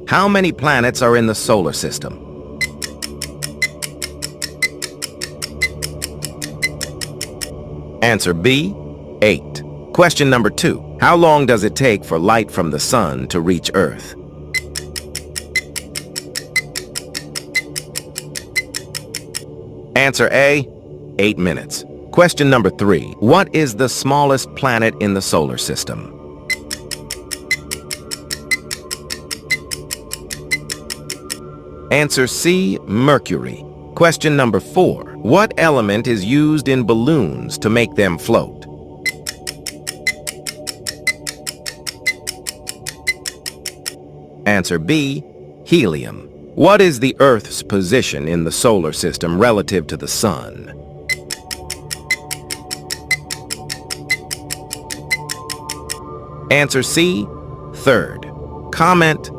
How many planets are in the solar system? Answer B, 8. Question number 2. How long does it take for light from the sun to reach Earth? Answer A, 8 minutes. Question number 3. What is the smallest planet in the solar system? Answer C, Mercury. Question number 4. What element is used in balloons to make them float? Answer B, helium. What is the Earth's position in the solar system relative to the sun? Answer C, third. Comment